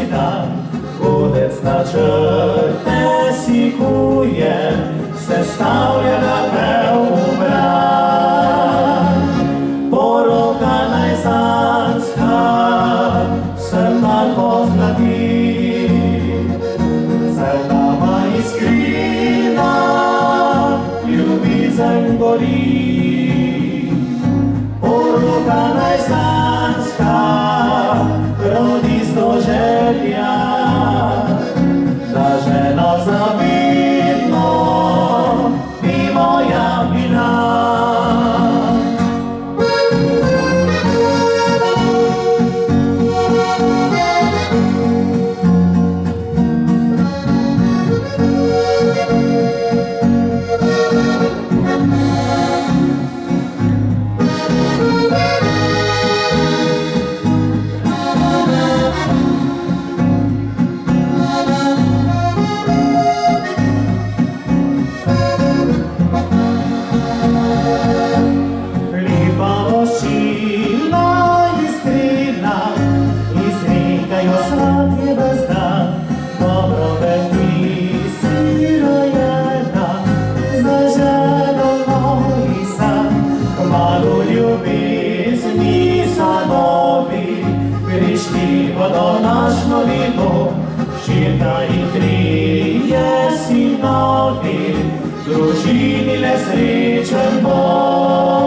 rojstni dan, godec načrte sikuje, sestavlja napev ubran. Poroka najsanska se nam pozlati, zeldava iskrina, ljubizen gori. Poroka najsanska rodi sto želja, da žena zavidno bi moja bila. Do naš novi dom, ščita in trije sinovi, družini le srečen bo.